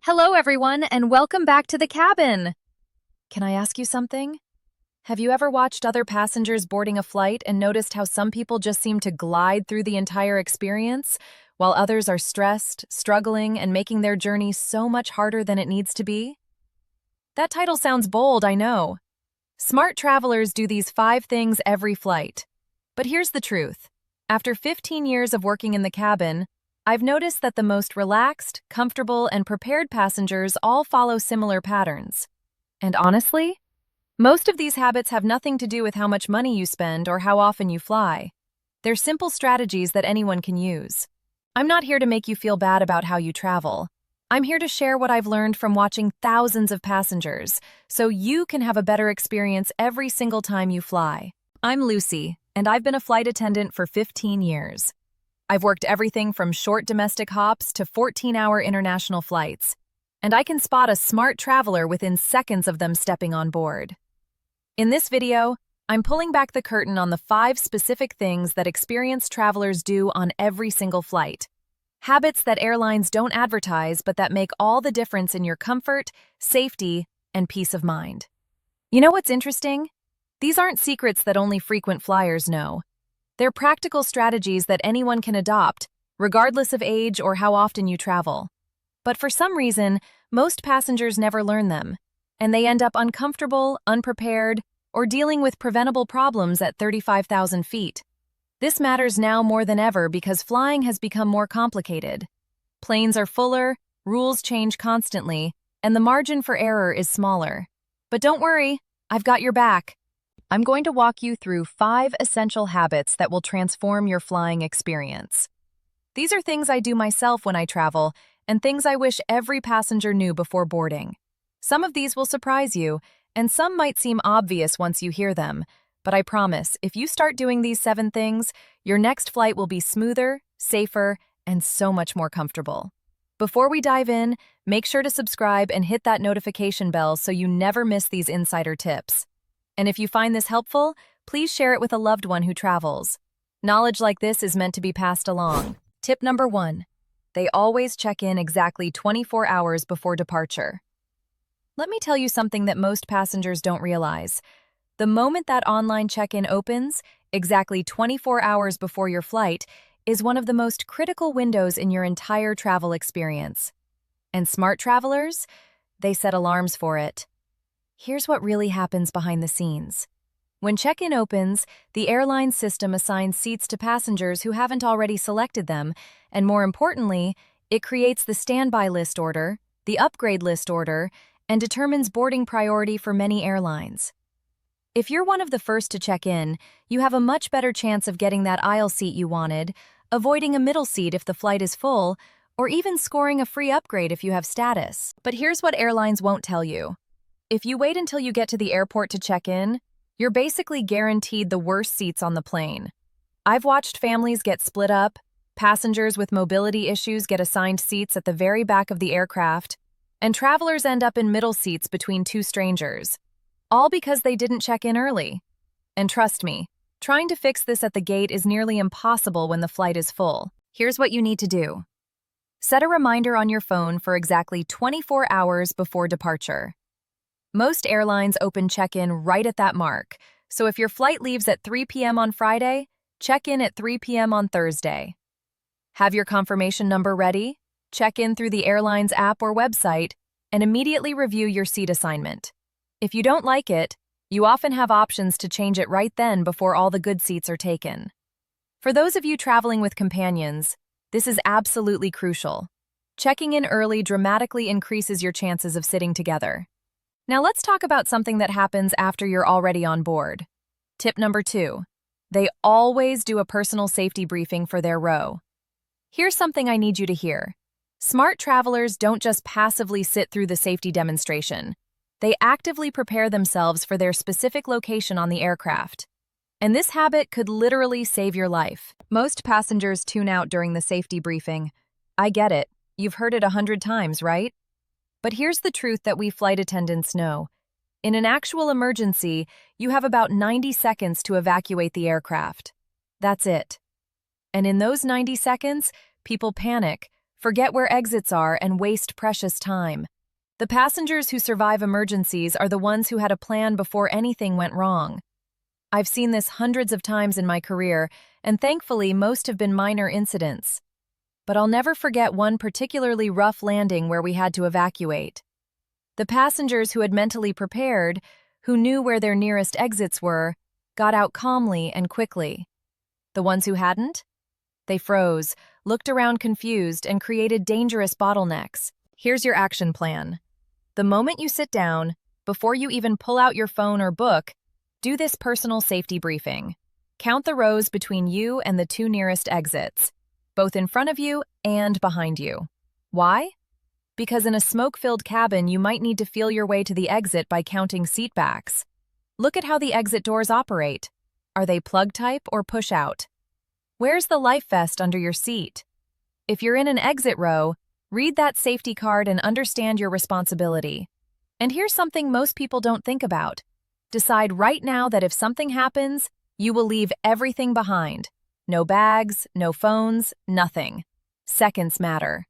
Hello, everyone, and welcome back to the cabin. Can I ask you something? Have you ever watched other passengers boarding a flight and noticed how some people just seem to glide through the entire experience, while others are stressed, struggling, and making their journey so much harder than it needs to be? That title sounds bold, I know. Smart travelers do these 5 things every flight. But here's the truth. After 15 years of working in the cabin, I've noticed that the most relaxed, comfortable, and prepared passengers all follow similar patterns. And honestly, most of these habits have nothing to do with how much money you spend or how often you fly. They're simple strategies that anyone can use. I'm not here to make you feel bad about how you travel. I'm here to share what I've learned from watching thousands of passengers, so you can have a better experience every single time you fly. I'm Lucy, and I've been a flight attendant for 15 years. I've worked everything from short domestic hops to 14-hour international flights, and I can spot a smart traveler within seconds of them stepping on board. In this video, I'm pulling back the curtain on the 5 specific things that experienced travelers do on every single flight. Habits that airlines don't advertise but that make all the difference in your comfort, safety, and peace of mind. You know what's interesting? These aren't secrets that only frequent flyers know. They're practical strategies that anyone can adopt, regardless of age or how often you travel. But for some reason, most passengers never learn them, and they end up uncomfortable, unprepared, or dealing with preventable problems at 35,000 feet. This matters now more than ever because flying has become more complicated. Planes are fuller, rules change constantly, and the margin for error is smaller. But don't worry, I've got your back. I'm going to walk you through 5 essential habits that will transform your flying experience. These are things I do myself when I travel, and things I wish every passenger knew before boarding. Some of these will surprise you, and some might seem obvious once you hear them, but I promise, if you start doing these 7 things, your next flight will be smoother, safer, and so much more comfortable. Before we dive in, make sure to subscribe and hit that notification bell so you never miss these insider tips. And if you find this helpful, please share it with a loved one who travels. Knowledge like this is meant to be passed along. Tip number 1. They always check in exactly 24 hours before departure. Let me tell you something that most passengers don't realize. The moment that online check-in opens, exactly 24 hours before your flight, is one of the most critical windows in your entire travel experience. And smart travelers? They set alarms for it. Here's what really happens behind the scenes. When check-in opens, the airline system assigns seats to passengers who haven't already selected them, and more importantly, it creates the standby list order, the upgrade list order, and determines boarding priority for many airlines. If you're one of the first to check in, you have a much better chance of getting that aisle seat you wanted, avoiding a middle seat if the flight is full, or even scoring a free upgrade if you have status. But here's what airlines won't tell you. If you wait until you get to the airport to check in, you're basically guaranteed the worst seats on the plane. I've watched families get split up, passengers with mobility issues get assigned seats at the very back of the aircraft, and travelers end up in middle seats between 2 strangers, all because they didn't check in early. And trust me, trying to fix this at the gate is nearly impossible when the flight is full. Here's what you need to do. Set a reminder on your phone for exactly 24 hours before departure. Most airlines open check-in right at that mark, so if your flight leaves at 3 p.m. on Friday, check in at 3 p.m. on Thursday. Have your confirmation number ready? Check in through the airline's app or website, and immediately review your seat assignment. If you don't like it, you often have options to change it right then before all the good seats are taken. For those of you traveling with companions, this is absolutely crucial. Checking in early dramatically increases your chances of sitting together. Now let's talk about something that happens after you're already on board. Tip number 2. They always do a personal safety briefing for their row. Here's something I need you to hear. Smart travelers don't just passively sit through the safety demonstration. They actively prepare themselves for their specific location on the aircraft. And this habit could literally save your life. Most passengers tune out during the safety briefing. I get it. You've heard it 100 times, right? But here's the truth that we flight attendants know. In an actual emergency, you have about 90 seconds to evacuate the aircraft. That's it. And in those 90 seconds, people panic, forget where exits are, and waste precious time. The passengers who survive emergencies are the ones who had a plan before anything went wrong. I've seen this hundreds of times in my career, and thankfully most have been minor incidents. But I'll never forget one particularly rough landing where we had to evacuate. The passengers who had mentally prepared, who knew where their nearest exits were, got out calmly and quickly. The ones who hadn't? They froze, looked around confused, and created dangerous bottlenecks. Here's your action plan. The moment you sit down, before you even pull out your phone or book, do this personal safety briefing. Count the rows between you and the two nearest exits, both in front of you and behind you. Why? Because in a smoke-filled cabin, you might need to feel your way to the exit by counting seat backs. Look at how the exit doors operate. Are they plug type or push out? Where's the life vest under your seat? If you're in an exit row, read that safety card and understand your responsibility. And here's something most people don't think about. Decide right now that if something happens, you will leave everything behind. No bags, no phones, nothing. Seconds matter.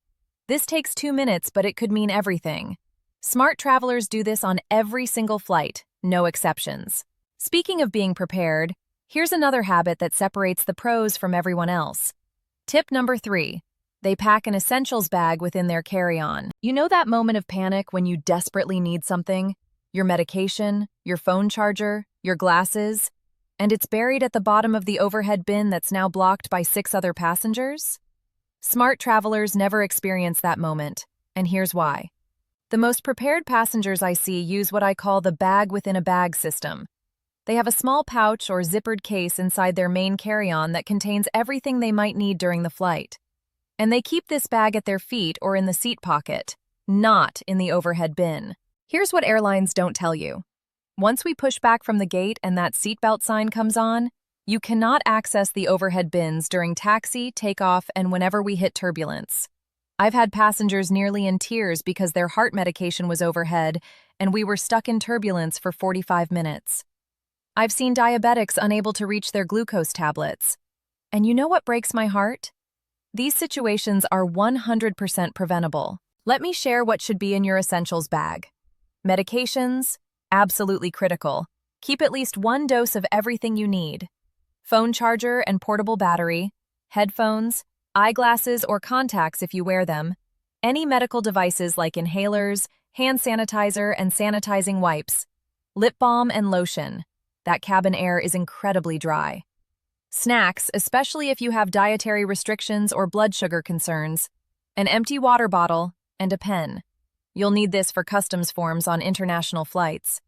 This takes 2 minutes, but it could mean everything. Smart travelers do this on every single flight, no exceptions. Speaking of being prepared, here's another habit that separates the pros from everyone else. Tip number 3. They pack an essentials bag within their carry-on. You know that moment of panic when you desperately need something? Your medication, your phone charger, your glasses, and it's buried at the bottom of the overhead bin that's now blocked by 6 other passengers? Smart travelers never experience that moment, and here's why. The most prepared passengers I see use what I call the bag-within-a-bag system. They have a small pouch or zippered case inside their main carry-on that contains everything they might need during the flight. And they keep this bag at their feet or in the seat pocket, not in the overhead bin. Here's what airlines don't tell you. Once we push back from the gate and that seatbelt sign comes on, you cannot access the overhead bins during taxi, takeoff, and whenever we hit turbulence. I've had passengers nearly in tears because their heart medication was overhead and we were stuck in turbulence for 45 minutes. I've seen diabetics unable to reach their glucose tablets. And you know what breaks my heart? These situations are 100% preventable. Let me share what should be in your essentials bag. Medications? Absolutely critical. Keep at least 1 dose of everything you need. Phone charger and portable battery, headphones, eyeglasses or contacts if you wear them, any medical devices like inhalers, hand sanitizer and sanitizing wipes, lip balm and lotion. That cabin air is incredibly dry. Snacks, especially if you have dietary restrictions or blood sugar concerns, an empty water bottle, and a pen. You'll need this for customs forms on international flights.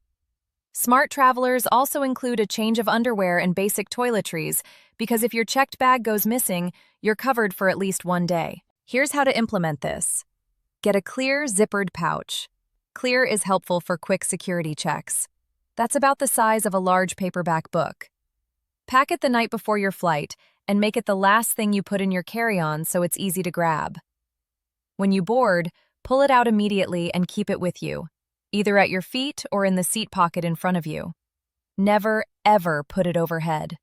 Smart travelers also include a change of underwear and basic toiletries because if your checked bag goes missing, you're covered for at least 1 day. Here's how to implement this. Get a clear, zippered pouch. Clear is helpful for quick security checks. That's about the size of a large paperback book. Pack it the night before your flight and make it the last thing you put in your carry-on so it's easy to grab. When you board, pull it out immediately and keep it with you, either at your feet or in the seat pocket in front of you. Never, ever put it overhead.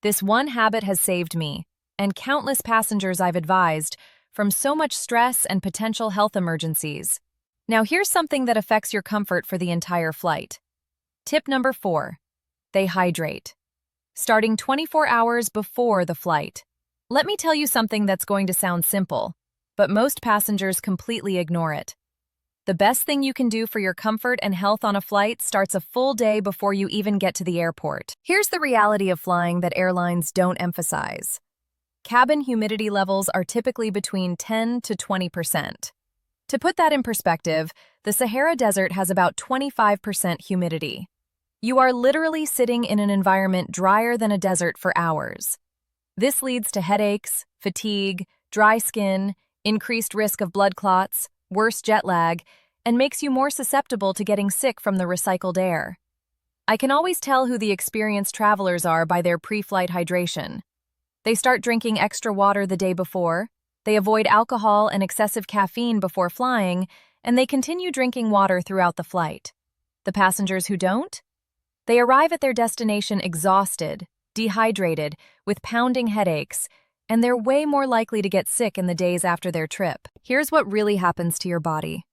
This one habit has saved me, and countless passengers I've advised, from so much stress and potential health emergencies. Now here's something that affects your comfort for the entire flight. Tip number 4. They hydrate. Starting 24 hours before the flight. Let me tell you something that's going to sound simple, but most passengers completely ignore it. The best thing you can do for your comfort and health on a flight starts a full day before you even get to the airport. Here's the reality of flying that airlines don't emphasize. Cabin humidity levels are typically between 10 to 20%. To put that in perspective, the Sahara Desert has about 25% humidity. You are literally sitting in an environment drier than a desert for hours. This leads to headaches, fatigue, dry skin, increased risk of blood clots, worse jet lag, and makes you more susceptible to getting sick from the recycled air. I can always tell who the experienced travelers are by their pre-flight hydration. They start drinking extra water the day before, they avoid alcohol and excessive caffeine before flying, and they continue drinking water throughout the flight. The passengers who don't? They arrive at their destination exhausted, dehydrated, with pounding headaches, and they're way more likely to get sick in the days after their trip. Here's what really happens to your body.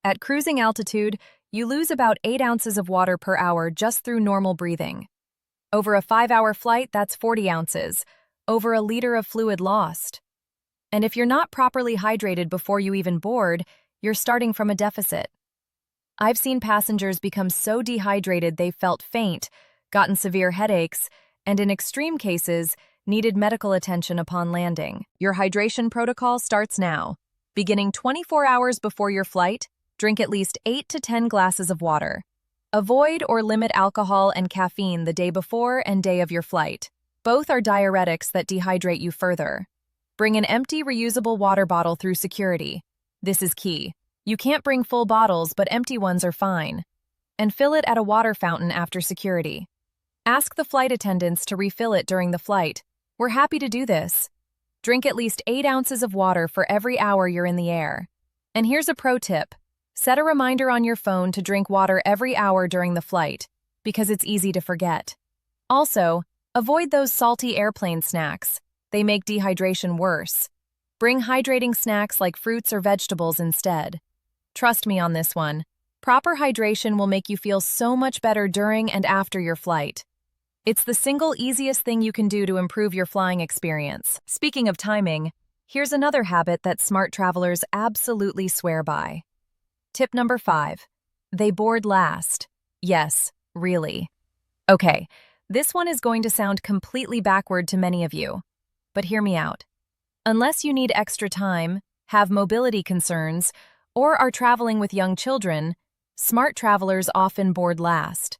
At cruising altitude, you lose about 8 ounces of water per hour just through normal breathing. Over a 5-hour flight, that's 40 ounces, over a liter of fluid lost. And if you're not properly hydrated before you even board, you're starting from a deficit. I've seen passengers become so dehydrated they've felt faint, gotten severe headaches, and in extreme cases, needed medical attention upon landing. Your hydration protocol starts now. Beginning 24 hours before your flight, drink at least 8 to 10 glasses of water. Avoid or limit alcohol and caffeine the day before and day of your flight. Both are diuretics that dehydrate you further. Bring an empty, reusable water bottle through security. This is key. You can't bring full bottles, but empty ones are fine. And fill it at a water fountain after security. Ask the flight attendants to refill it during the flight. We're happy to do this. Drink at least 8 ounces of water for every hour you're in the air. And here's a pro tip. Set a reminder on your phone to drink water every hour during the flight, because it's easy to forget. Also, avoid those salty airplane snacks. They make dehydration worse. Bring hydrating snacks like fruits or vegetables instead. Trust me on this one. Proper hydration will make you feel so much better during and after your flight. It's the single easiest thing you can do to improve your flying experience. Speaking of timing, here's another habit that smart travelers absolutely swear by. Tip number 5. They board last. Yes, really. Okay, this one is going to sound completely backward to many of you, but hear me out. Unless you need extra time, have mobility concerns, or are traveling with young children, smart travelers often board last.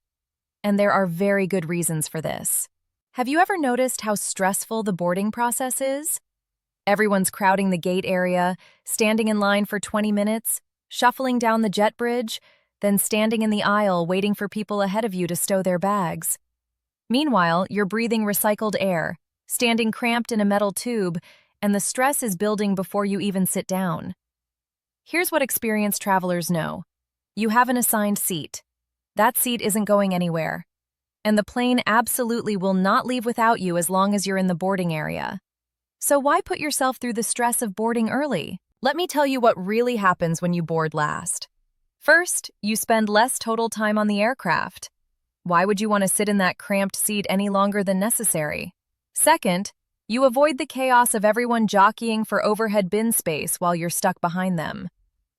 And there are very good reasons for this. Have you ever noticed how stressful the boarding process is? Everyone's crowding the gate area, standing in line for 20 minutes, shuffling down the jet bridge, then standing in the aisle waiting for people ahead of you to stow their bags. Meanwhile, you're breathing recycled air, standing cramped in a metal tube, and the stress is building before you even sit down. Here's what experienced travelers know. You have an assigned seat. That seat isn't going anywhere. And the plane absolutely will not leave without you as long as you're in the boarding area. So why put yourself through the stress of boarding early? Let me tell you what really happens when you board last. First, you spend less total time on the aircraft. Why would you want to sit in that cramped seat any longer than necessary? Second, you avoid the chaos of everyone jockeying for overhead bin space while you're stuck behind them.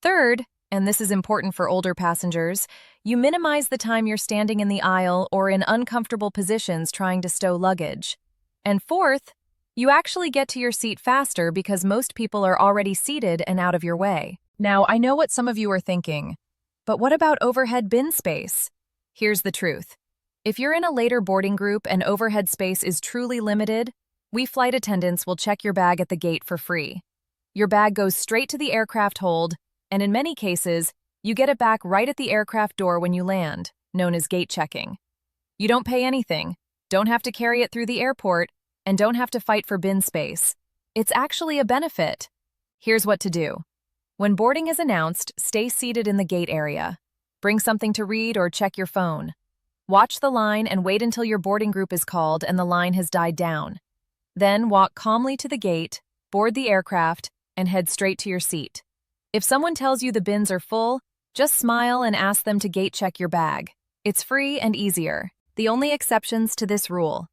Third, and this is important for older passengers, you minimize the time you're standing in the aisle or in uncomfortable positions trying to stow luggage. And fourth, you actually get to your seat faster because most people are already seated and out of your way. Now, I know what some of you are thinking, but what about overhead bin space? Here's the truth. If you're in a later boarding group and overhead space is truly limited, we flight attendants will check your bag at the gate for free. Your bag goes straight to the aircraft hold, and in many cases, you get it back right at the aircraft door when you land, known as gate checking. You don't pay anything, don't have to carry it through the airport, and don't have to fight for bin space. It's actually a benefit. Here's what to do. When boarding is announced, stay seated in the gate area. Bring something to read or check your phone. Watch the line and wait until your boarding group is called and the line has died down. Then walk calmly to the gate, board the aircraft, and head straight to your seat. If someone tells you the bins are full, just smile and ask them to gate check your bag. It's free and easier. The only exceptions to this rule.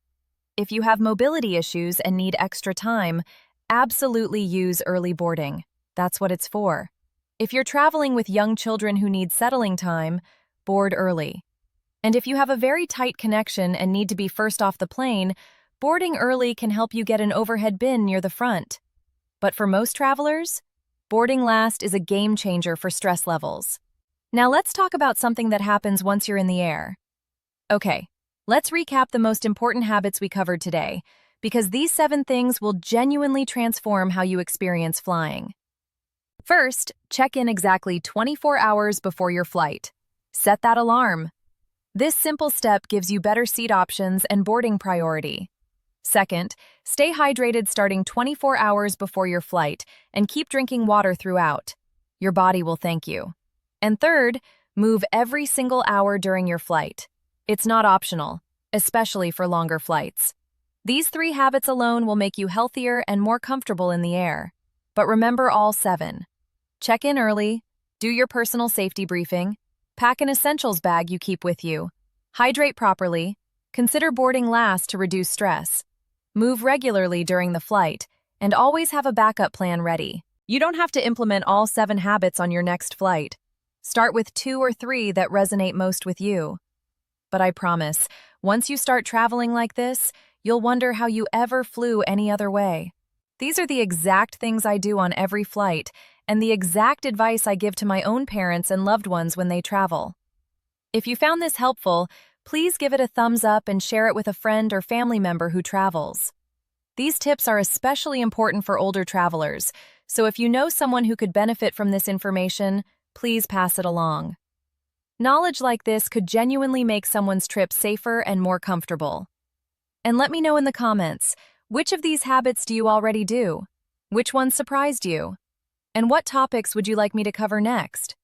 If you have mobility issues and need extra time, absolutely use early boarding. That's what it's for. If you're traveling with young children who need settling time, board early. And if you have a very tight connection and need to be first off the plane, boarding early can help you get an overhead bin near the front. But for most travelers, boarding last is a game changer for stress levels. Now let's talk about something that happens once you're in the air. Okay, let's recap the most important habits we covered today, because these 7 things will genuinely transform how you experience flying. First, check in exactly 24 hours before your flight. Set that alarm. This simple step gives you better seat options and boarding priority. Second, stay hydrated starting 24 hours before your flight and keep drinking water throughout. Your body will thank you. And third, move every single hour during your flight. It's not optional, especially for longer flights. These 3 habits alone will make you healthier and more comfortable in the air. But remember all 7. Check in early, do your personal safety briefing, pack an essentials bag you keep with you, hydrate properly, consider boarding last to reduce stress, move regularly during the flight, and always have a backup plan ready. You don't have to implement all 7 habits on your next flight. Start with 2 or 3 that resonate most with you. But I promise, once you start traveling like this, you'll wonder how you ever flew any other way. These are the exact things I do on every flight, and the exact advice I give to my own parents and loved ones when they travel. If you found this helpful, please give it a thumbs up and share it with a friend or family member who travels. These tips are especially important for older travelers, so if you know someone who could benefit from this information, please pass it along. Knowledge like this could genuinely make someone's trip safer and more comfortable. And let me know in the comments, which of these habits do you already do? Which ones surprised you? And what topics would you like me to cover next?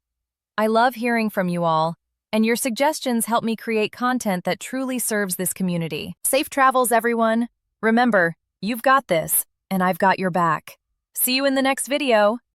I love hearing from you all, and your suggestions help me create content that truly serves this community. Safe travels, everyone! Remember, you've got this, and I've got your back. See you in the next video!